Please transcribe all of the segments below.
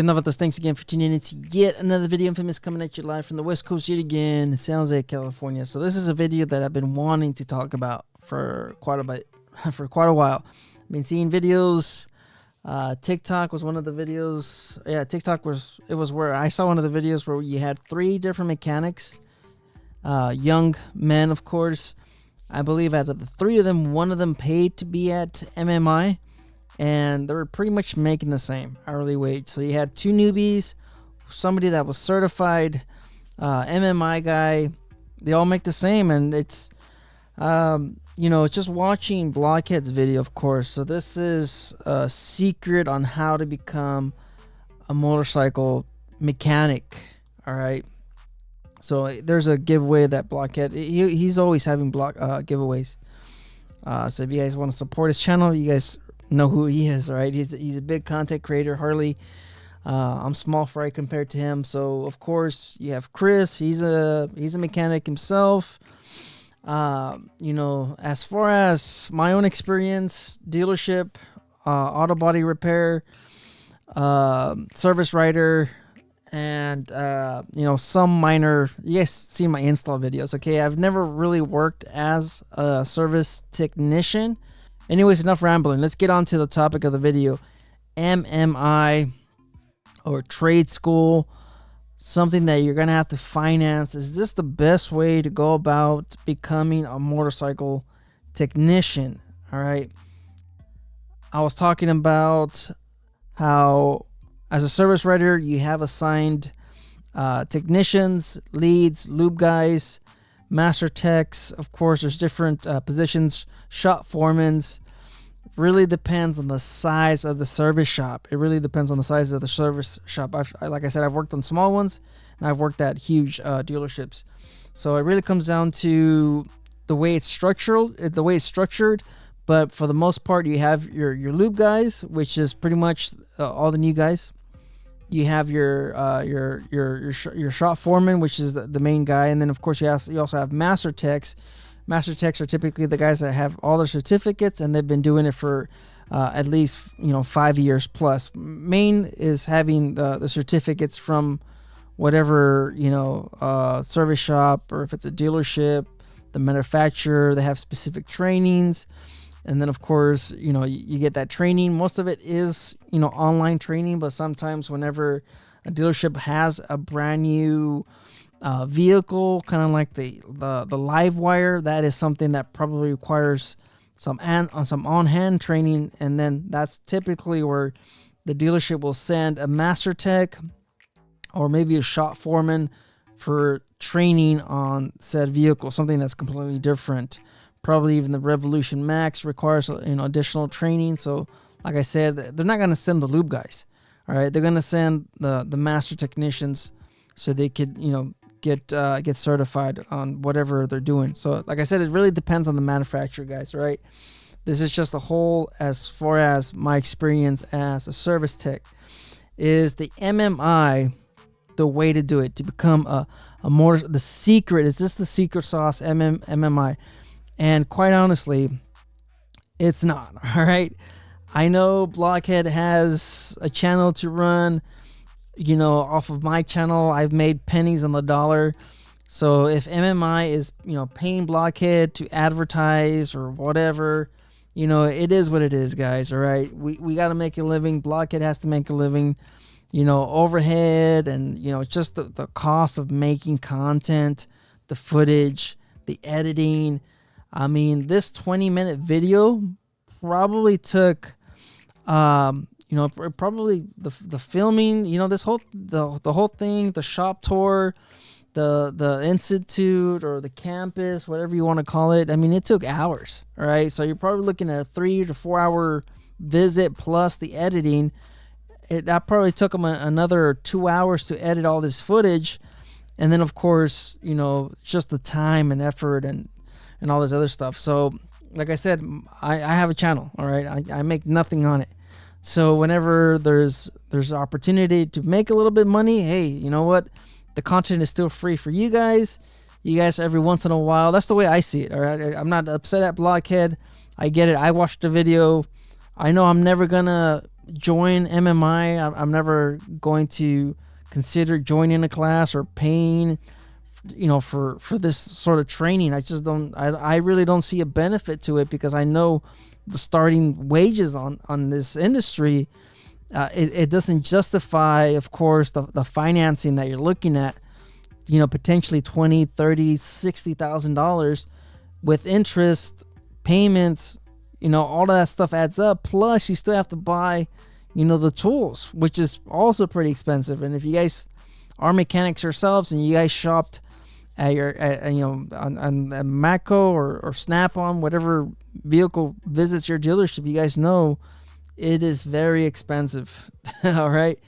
Good enough with those. Thanks again for tuning in to yet another video. Infamous coming at you live from the West Coast yet again, San Jose, California. So this is a video that I've been wanting to talk about for quite a while. I've been seeing videos. TikTok was one of the videos. Yeah, TikTok was where I saw one of the videos where you had 3 different mechanics, young men, of course. I believe out of the 3 of them, one of them paid to be at MMI. And they were pretty much making the same hourly wage. So you had 2 newbies, somebody that was certified, MMI guy. They all make the same, and it's, it's just watching Blockhead's video, of course. So this is a secret on how to become a motorcycle mechanic. All right. So there's a giveaway that Blockhead, he's always having giveaways. So if you guys want to support his channel, you guys know who he is, right? He's a big content creator. Harley, I'm small fry compared to him. So of course you have Chris. He's a mechanic himself. As far as my own experience, dealership, auto body repair, service writer, and some minor. You guys see my install videos. Okay, I've never really worked as a service technician. Anyways, enough rambling. Let's get on to the topic of the video. MMI, or trade school, something that you're going to have to finance. Is this the best way to go about becoming a motorcycle technician? All right. I was talking about how as a service writer, you have assigned technicians, leads, lube guys, master techs. Of course, there's different positions. Shop foremans. Really depends on the size of the service shop. It really depends on the size of the service shop. Like I said, I've worked on small ones and I've worked at huge dealerships. So it really comes down to the way it's structured. But for the most part, you have your lube guys, which is pretty much all the new guys. You have your shop foreman, which is the main guy, and then of course you also have master techs. Master techs are typically the guys that have all their certificates and they've been doing it for at least 5 years plus. Main is having the certificates from whatever service shop, or if it's a dealership, the manufacturer. They have specific trainings, and then of course you get that training. Most of it is online training, but sometimes whenever a dealership has a brand new vehicle, kind of like the live wire, that is something that probably requires some on-hand training, and then that's typically where the dealership will send a master tech or maybe a shop foreman for training on said vehicle, something that's completely different. Probably even the Revolution Max requires additional training. So like I said, they're not going to send the lube guys. All right, they're going to send the master technicians so they could get certified on whatever they're doing. So like I said, it really depends on the manufacturer, guys. Right, this is just a whole, as far as my experience as a service tech. Is the MMI the way to do it, to become a more, the secret? Is this the secret sauce, MMI? And quite honestly, it's not. All right, I know Blockhead has a channel to run. Off of my channel, I've made pennies on the dollar. So if MMI is, paying Blockhead to advertise or whatever, it is what it is, guys. All right, we got to make a living. Blockhead has to make a living. Overhead and just the cost of making content, the footage, the editing. I mean, this 20-minute video probably took probably the filming, this whole the whole thing, the shop tour, the institute or the campus, whatever you want to call it. I mean, it took hours. All right, so you're probably looking at a 3 to 4 hour visit plus the editing. That probably took them another 2 hours to edit all this footage, and then of course just the time and effort and all this other stuff. So like I said, I have a channel. All right, I make nothing on it. So whenever there's opportunity to make a little bit of money, hey, you know what? The content is still free for you guys. You guys, every once in a while, that's the way I see it. All right, I'm not upset at Blockhead. I get it. I watched the video. I know I'm never gonna join MMI. I'm never going to consider joining a class or paying, for this sort of training. I just don't. I really don't see a benefit to it, because I know the starting wages on this industry. It doesn't justify, of course, the financing that you're looking at. Potentially $20,000, $30,000, $60,000 with interest payments. All of that stuff adds up. Plus, you still have to buy, the tools, which is also pretty expensive. And if you guys are mechanics yourselves and you guys shopped at on Matco or Snap-on, whatever vehicle visits your dealership, you guys know it is very expensive. All right,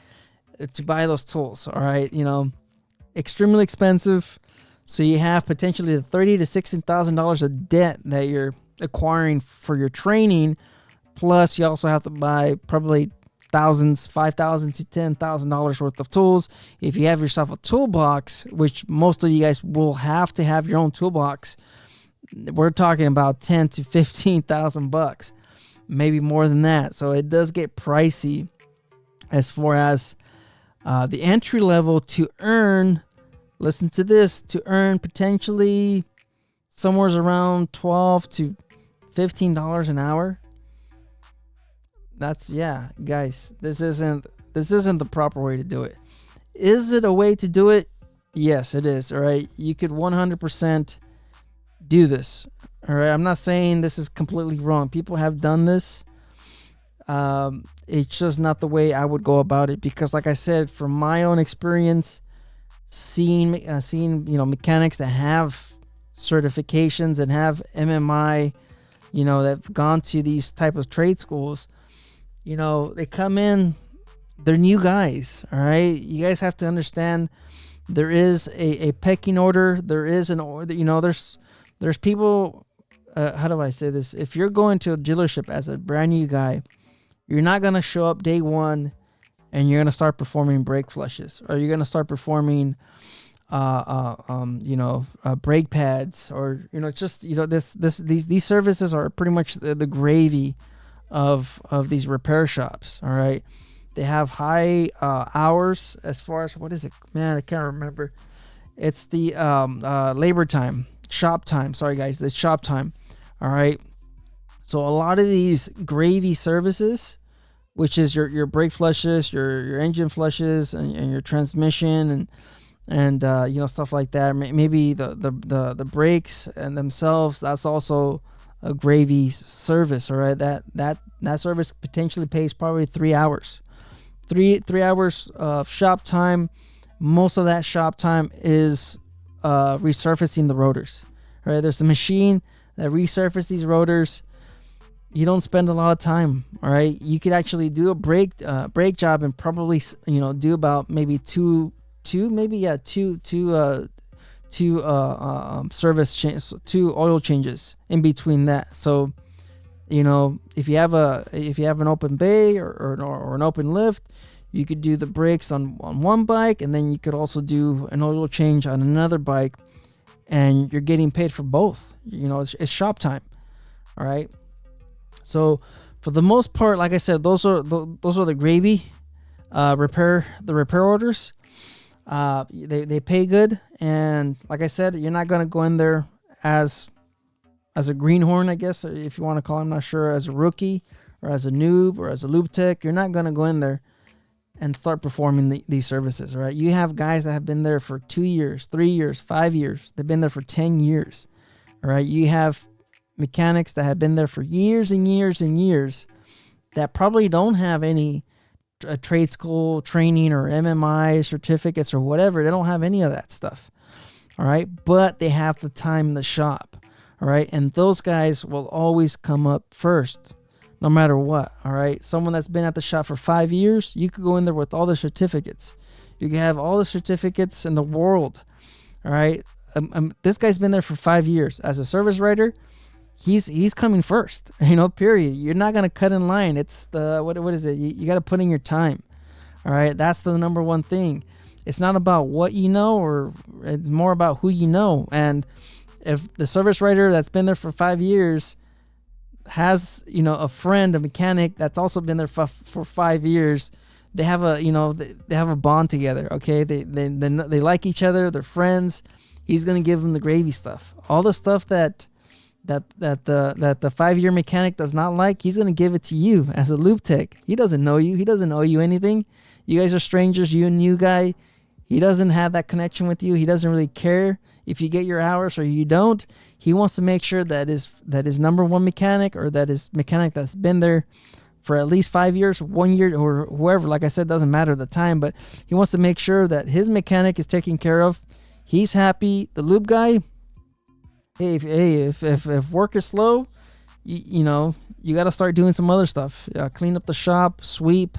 to buy those tools. All right, extremely expensive. So you have potentially $30,000 to $60,000 of debt that you're acquiring for your training. Plus, you also have to buy probably thousands, $5,000 to $10,000 worth of tools. If you have yourself a toolbox, which most of you guys will have to have your own toolbox, we're talking about $10,000 to $15,000, maybe more than that. So it does get pricey as far as the entry level to earn. Listen to this, to earn potentially somewhere around $12 to $15 an hour. That's, guys, this isn't the proper way to do it. Is it a way to do it? Yes, it is. All right, you could 100% do this. All right, I'm not saying this is completely wrong. People have done this. It's just not the way I would go about it, because, like I said, from my own experience, seeing mechanics that have certifications and have MMI, that've gone to these type of trade schools, they come in, they're new guys. All right, you guys have to understand there is a pecking order. There is an order. There's people. How do I say this? If you're going to a dealership as a brand new guy, you're not gonna show up day one and you're gonna start performing brake flushes, or you're gonna start performing brake pads, or these services are pretty much the gravy of these repair shops. All right, they have high hours as far as, what is it, man, I can't remember. It's the labor time, shop time. Sorry guys, the shop time. All right, so a lot of these gravy services, which is your brake flushes, your engine flushes, and your transmission, and stuff like that. Maybe the brakes and themselves. That's also a gravy service. All right, that service potentially pays probably 3 hours, three hours of shop time. Most of that shop time is resurfacing the rotors. All right, there's a machine that resurfaces these rotors. You don't spend a lot of time. All right, you could actually do a brake job and probably do about maybe two service changes, 2 oil changes in between that. So if you have an open bay or an open lift, you could do the brakes on one bike, and then you could also do an oil change on another bike, and you're getting paid for both. It's shop time. All right. So for the most part, like I said, those are the gravy repair orders. They pay good, and like I said, you're not gonna go in there as a greenhorn, I guess, if you want to call it. I'm not sure, as a rookie or as a noob or as a lube tech. You're not gonna go in there and start performing these services. Right? You have guys that have been there for 2 years, 3 years, 5 years. They've been there for 10 years. All right, you have mechanics that have been there for years and years and years that probably don't have any trade school training or MMI certificates or whatever. They don't have any of that stuff. All right, but they have the time in the shop. All right, and those guys will always come up first, no matter what. All right, someone that's been at the shop for 5 years, you could go in there with all the certificates. You can have all the certificates in the world. All right, this guy's been there for 5 years as a service writer. He's coming first, period. You're not going to cut in line. It's what is it? You got to put in your time. All right. That's the number one thing. It's not about what you know, or it's more about who you know. And if the service writer that's been there for 5 years, has, you know, a friend, a mechanic that's also been there for 5 years, they have a, you know, they have a bond together. Okay, they like each other, they're friends. He's gonna give him the gravy stuff, all the stuff that the 5-year mechanic does not like. He's gonna give it to you as a lube tech. He doesn't know you. He doesn't owe you anything. You guys are strangers. You and new guy. He doesn't have that connection with you. He doesn't really care if you get your hours or you don't. He wants to make sure that his number one mechanic, or that his mechanic that's been there for at least 5 years, 1 year, or whoever, like I said, doesn't matter the time, but he wants to make sure that his mechanic is taken care of. He's happy. The lube guy, if work is slow, you know, you got to start doing some other stuff. Clean up the shop, sweep.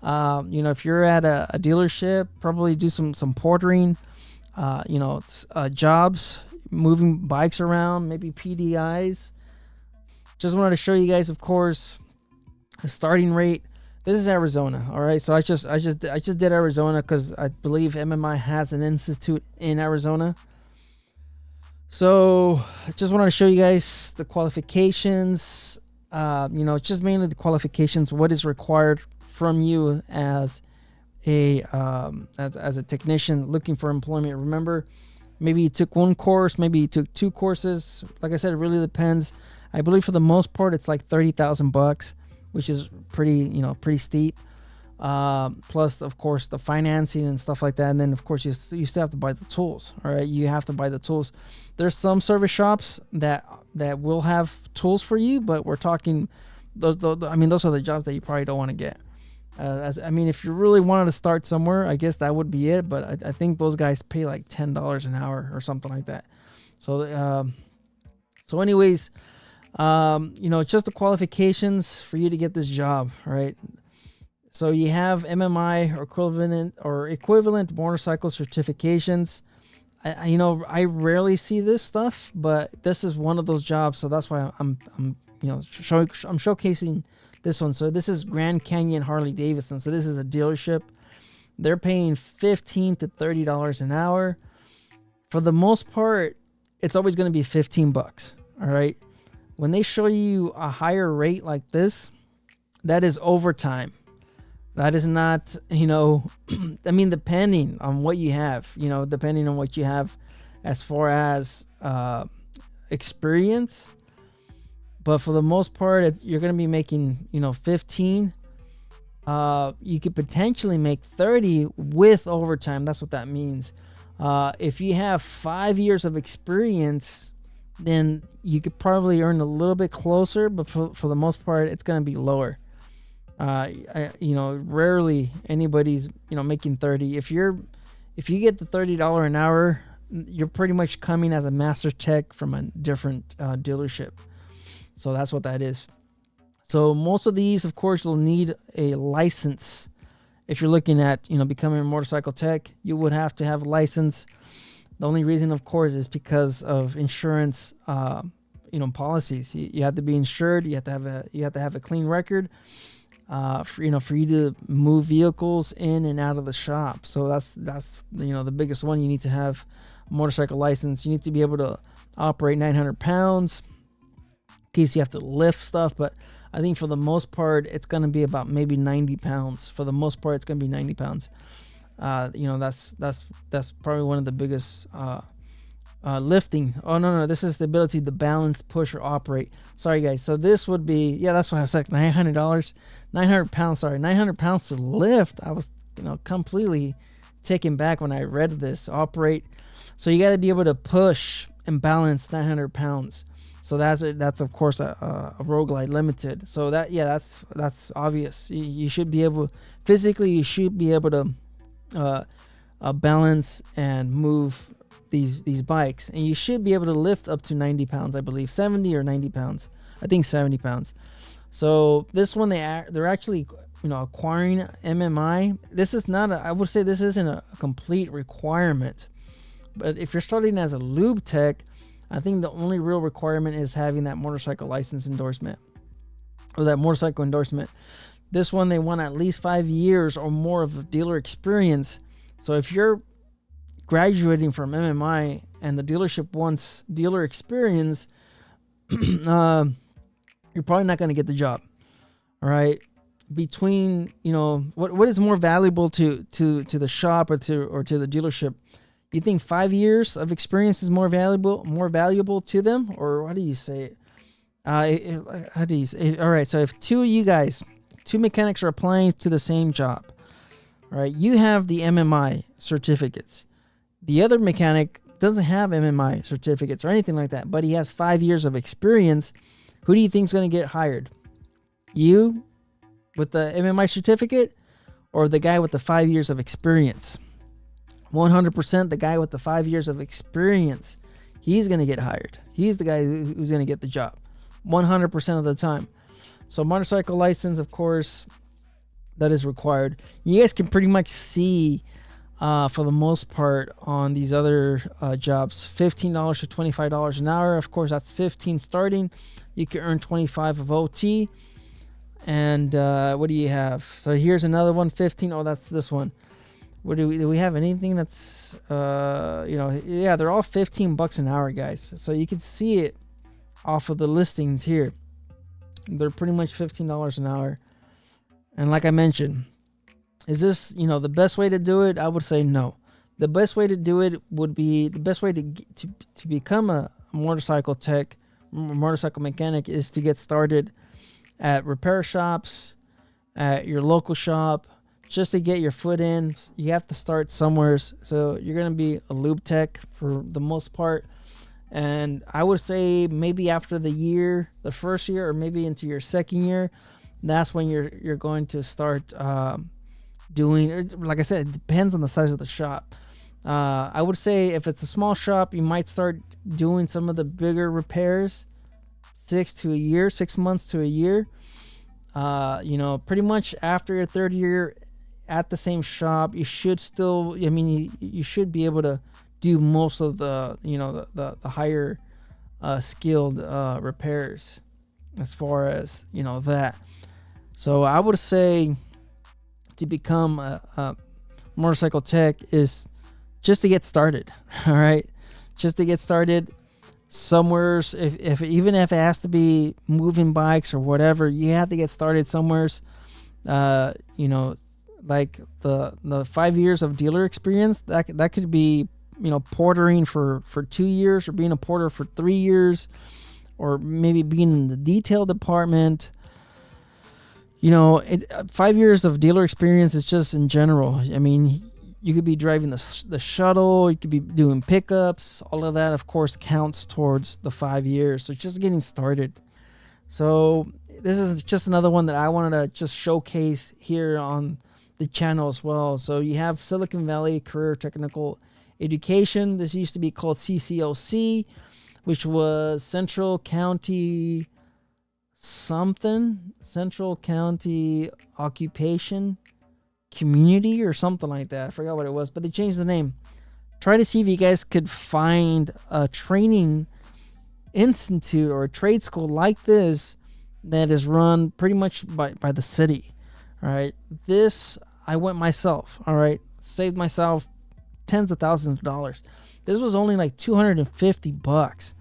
You know, if you're at a dealership, probably do some portering, you know, jobs, moving bikes around, maybe PDIs. Just wanted to show you guys, of course, the starting rate. This is Arizona, all right. So I just did Arizona because I believe MMI has an institute in Arizona. So I just wanted to show you guys the qualifications. You know, just mainly the qualifications, what is required from you as a technician looking for employment. Remember, maybe you took one course, maybe you took 2 courses. Like I said, it really depends. I believe for the most part it's like $30,000, which is pretty steep. Plus, of course, the financing and stuff like that. And then, of course, you still have to buy the tools. All right, you have to buy the tools. There's some service shops that will have tools for you, but we're talking. Those are the jobs that you probably don't want to get. If you really wanted to start somewhere, I guess that would be it. But I think those guys pay like $10 an hour or something like that. So, anyways, you know, it's just the qualifications for you to get this job, right? So you have MMI or equivalent motorcycle certifications. I rarely see this stuff, but this is one of those jobs. So that's why I'm showcasing this one. So this is Grand Canyon Harley Davidson. So this is a dealership. They're paying $15 to $30 an hour. For the most part, it's always going to be $15. All right. When they show you a higher rate like this, that is overtime. That is not, depending on what you have, depending on what you have as far as experience. But for the most part, you're going to be making, 15. You could potentially make 30 with overtime. That's what that means. If you have 5 years of experience, then you could probably earn a little bit closer, but for the most part, it's going to be lower. Rarely anybody's, making 30. If you get the $30 an hour, you're pretty much coming as a master tech from a different dealership. So that's what that is. So most of these, of course, you'll need a license. If you're looking at, becoming a motorcycle tech, you would have to have a license. The only reason, of course, is because of insurance, policies. You have to be insured. You have to have a clean record. For you to move vehicles in and out of the shop. So that's the biggest one. You need to have a motorcycle license. You need to be able to operate 900 pounds. In case you have to lift stuff, but I think for the most part it's going to be about maybe 90 pounds. For the most part, it's going to be 90 pounds. That's probably one of the biggest lifting. Oh no, this is the ability to balance, push, or operate. Sorry guys. So this would be, that's why I was like $900, 900 pounds. Sorry, 900 pounds to lift. I was completely taken back when I read this. Operate. So you got to be able to push and balance 900 pounds. So that's of course a Roguelite Limited. So that's obvious. You should be able, physically you should be able to balance and move these bikes, and you should be able to lift up to 90 pounds. I believe 70 or 90 pounds. I think 70 pounds. So this one they're actually acquiring MMI. This is not I would say this isn't a complete requirement, but if you're starting as a lube tech, I think the only real requirement is having that motorcycle license endorsement, or that motorcycle endorsement. This one, they want at least 5 years or more of dealer experience. So if you're graduating from MMI and the dealership wants dealer experience, you're probably not going to get the job. All right. Between, you know, what is more valuable to the shop or to the dealership? You think 5 years of experience is more valuable to them, or how do you say it? How do you say it? All right. So if two mechanics are applying to the same job, all right, you have the MMI certificates. The other mechanic doesn't have MMI certificates or anything like that, but he has 5 years of experience. Who do you think is going to get hired? You with the MMI certificate, or the guy with the 5 years of experience? 100% the guy with the 5 years of experience. He's going to get hired. He's the guy who's going to get the job 100% of the time. So motorcycle license, of course, that is required. You guys can pretty much see, for the most part, on these other jobs, $15 to $25 an hour. Of course, that's 15 starting. You can earn 25 of OT. And what do you have? So here's another one, 15. Oh, that's this one. What do we have anything that's yeah, they're all $15 an hour, guys. So you can see it off of the listings here. They're pretty much $15 an hour. And like I mentioned, is this, the best way to do it? I would say no. The best way to do it would be, the best way to become a motorcycle tech, motorcycle mechanic, is to get started at repair shops, at your local shop, just to get your foot in. You have to start somewhere. So you're going to be a lube tech for the most part. And I would say maybe after the first year, or maybe into your second year, that's when you're going to start doing, like I said, it depends on the size of the shop. I would say if it's a small shop, you might start doing some of the bigger repairs 6 months to a year. Pretty much after your third year at the same shop, you should still, you should be able to do most of the, the higher skilled repairs as far as, that. So I would say to become a motorcycle tech is just to get started. All right. Just to get started somewhere. If even if it has to be moving bikes or whatever, you have to get started somewhere. Like the 5 years of dealer experience, that could be, portering for 2 years, or being a porter for 3 years, or maybe being in the detail department. 5 years of dealer experience is just in general. You could be driving the shuttle, you could be doing pickups. All of that, of course, counts towards the 5 years. So just getting started. So this is just another one that I wanted to just showcase here on the channel as well. So you have Silicon Valley Career Technical Education. This used to be called CCOC, which was Central County Occupation Community or something like that. I forgot what it was, but they changed the name. Try to see if you guys could find a training institute or a trade school like this that is run pretty much by the city. All right, this I went myself. All right, saved myself tens of thousands of dollars. This was only like $250,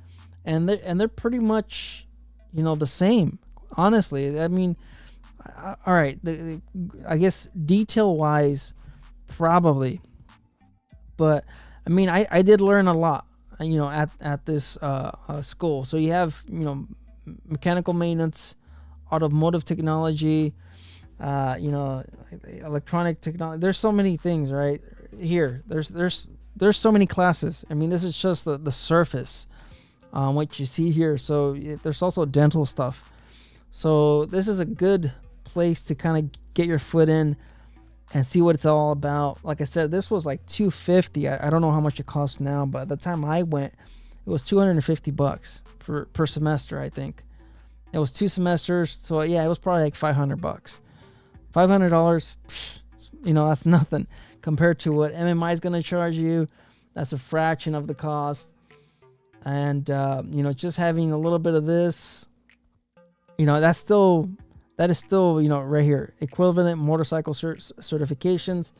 and they're pretty much, the same. Honestly, all right. I guess detail wise, probably, but I did learn a lot, at this school. So you have, mechanical maintenance, automotive technology, electronic technology. There's so many things right here. There's so many classes. This is just the surface, what you see here. So there's also dental stuff. So this is a good place to kind of get your foot in and see what it's all about. Like I said, this was like $250. I don't know how much it costs now, but at the time I went, it was $250 per semester. I think it was 2 semesters, so yeah, it was probably like $500. $500, that's nothing compared to what MMI is going to charge you. That's a fraction of the cost. And just having a little bit of this, that is still right here, equivalent motorcycle certifications.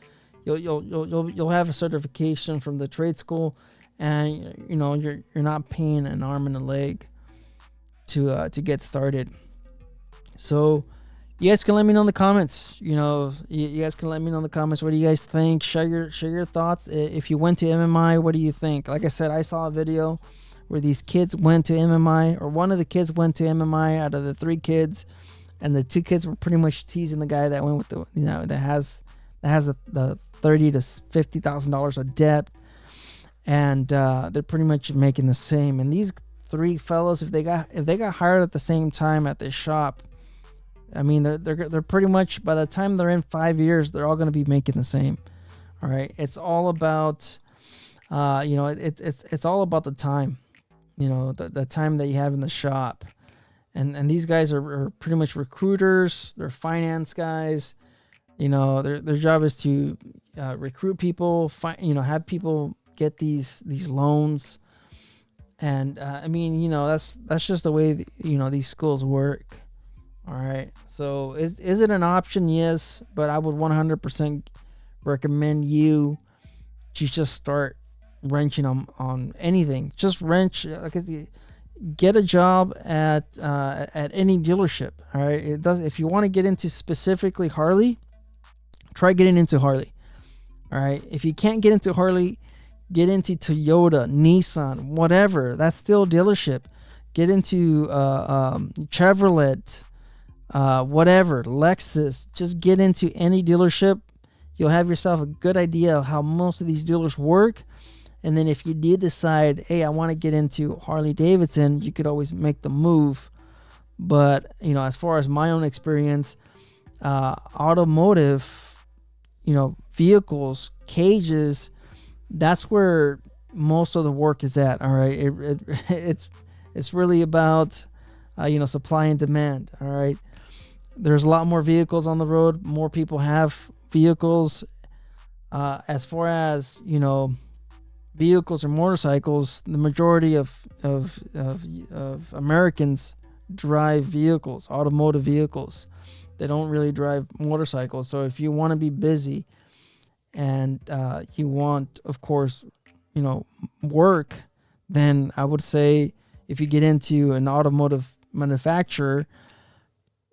You'll have a certification from the trade school, and you're not paying an arm and a leg to get started. So you guys can let me know in the comments. You know, you guys can let me know in the comments. What do you guys think? Share your thoughts. If you went to MMI, what do you think? Like I said, I saw a video where these kids went to MMI, or one of the kids went to MMI out of the 3 kids, and the 2 kids were pretty much teasing the guy that went with the, you know, that has the $30,000 to $50,000 of debt, and they're pretty much making the same. And these 3 fellows, if they got hired at the same time at this shop, I mean, they're pretty much, by the time they're in 5 years, they're all going to be making the same. All right, it's all about, you know, it's all about the time, you know, the time that you have in the shop, and these guys are pretty much recruiters. They're finance guys. You know, their job is to recruit people, you know, have people get these loans, and I mean, you know, that's just the way you know these schools work. All right, so is it an option? Yes, but I would 100% recommend you to just start wrenching on anything. Just wrench, get a job at any dealership. All right, it does. If you want to get into specifically Harley, try getting into Harley. All right, if you can't get into Harley, get into Toyota, Nissan, whatever. That's still a dealership. Get into Chevrolet. Whatever, Lexus. Just get into any dealership. You'll have yourself a good idea of how most of these dealers work. And then if you did decide, hey, I want to get into Harley Davidson, you could always make the move. But, you know, as far as my own experience, automotive, you know, vehicles, cages, that's where most of the work is at. All right, it's really about you know, supply and demand. All right, there's a lot more vehicles on the road. More people have vehicles. As far as, you know, vehicles or motorcycles, the majority of Americans drive vehicles, automotive vehicles. They don't really drive motorcycles. So if you want to be busy and you want, of course, you know, work, then I would say if you get into an automotive manufacturer,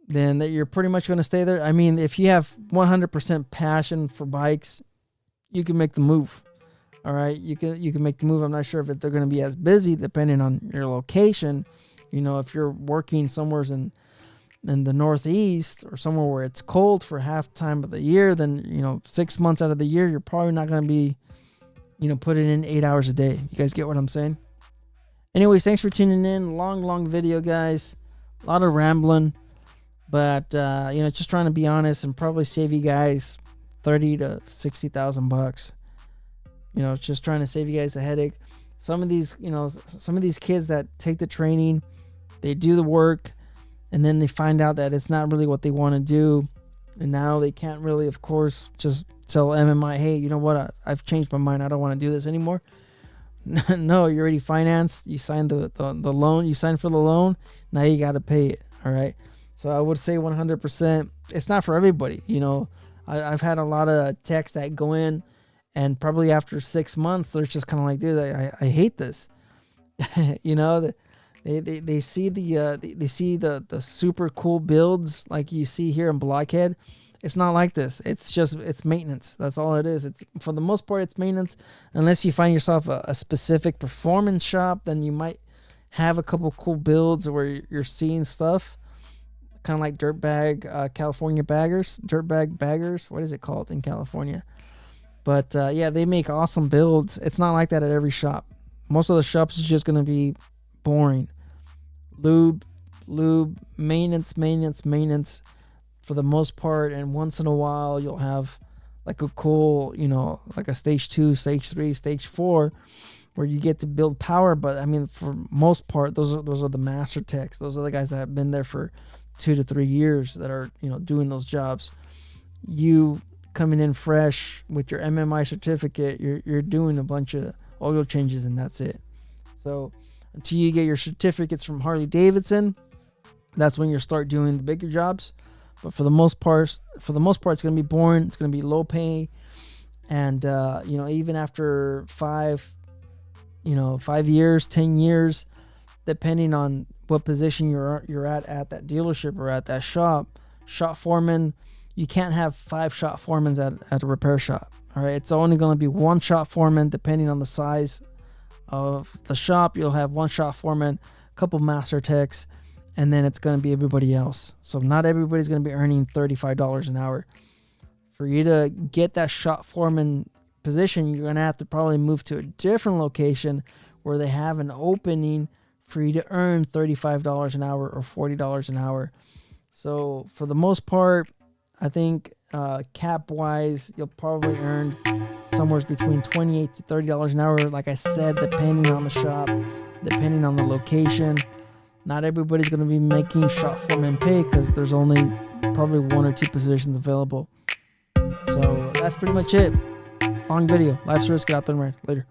then that you're pretty much going to stay there. I mean, if you have 100% passion for bikes, you can make the move. All right, you can make the move. I'm not sure if they're going to be as busy depending on your location. You know, if you're working somewhere in the Northeast or somewhere where it's cold for half time of the year, then, you know, 6 months out of the year, you're probably not going to be, you know, putting in 8 hours a day. You guys get what I'm saying? Anyways, thanks for tuning in. Long video, guys. A lot of rambling, but you know, just trying to be honest and probably save you guys $30,000 to $60,000. You know, just trying to save you guys a headache. Some of these, you know, some of these kids that take the training, they do the work, and then they find out that it's not really what they want to do, and now they can't really, of course, just tell MMI, hey, you know what? I've changed my mind. I don't want to do this anymore. No, you already financed. You signed the loan. You signed for the loan. Now you got to pay it. All right. So I would say 100%. It's not for everybody. You know, I've had a lot of techs that go in, and probably after 6 months, they're just kind of like, dude, I hate this. You know, they see the super cool builds like you see here in Blockhead. It's not like this. It's maintenance. That's all it is. It's, for the most part, it's maintenance. Unless you find yourself a specific performance shop, then you might have a couple cool builds where you're seeing stuff. Kind of like dirtbag California baggers. Dirtbag baggers. What is it called in California? But yeah, they make awesome builds. It's not like that at every shop. Most of the shops is just going to be boring. Lube, maintenance. For the most part, and once in a while you'll have like a cool, you know, like a stage 2, stage 3, stage 4, where you get to build power. But I mean, for most part, those are the master techs. Those are the guys that have been there for 2 to 3 years that are, you know, doing those jobs. You coming in fresh with your MMI certificate, you're doing a bunch of oil changes, and that's it. So until you get your certificates from Harley Davidson, that's when you start doing the bigger jobs. But for the most part, it's going to be boring. It's going to be low pay. And, you know, even after 5 years, 10 years, depending on what position you're at that dealership or at that shop. Shop foreman, you can't have 5 shop foremans at a repair shop. All right, it's only going to be 1 shop foreman depending on the size of the shop. You'll have 1 shop foreman, a couple master techs, and then it's going to be everybody else. So not everybody's going to be earning $35 an hour. For you to get that shop foreman position, you're going to have to probably move to a different location where they have an opening for you to earn $35 an hour or $40 an hour. So for the most part, I think cap wise, you'll probably earn somewhere between $28 to $30 an hour. Like I said, depending on the shop, depending on the location. Not everybody's going to be making shop foreman pay because there's only probably 1 or 2 positions available. So that's pretty much it. Long video. Life's risk. Get out there and ride. Later.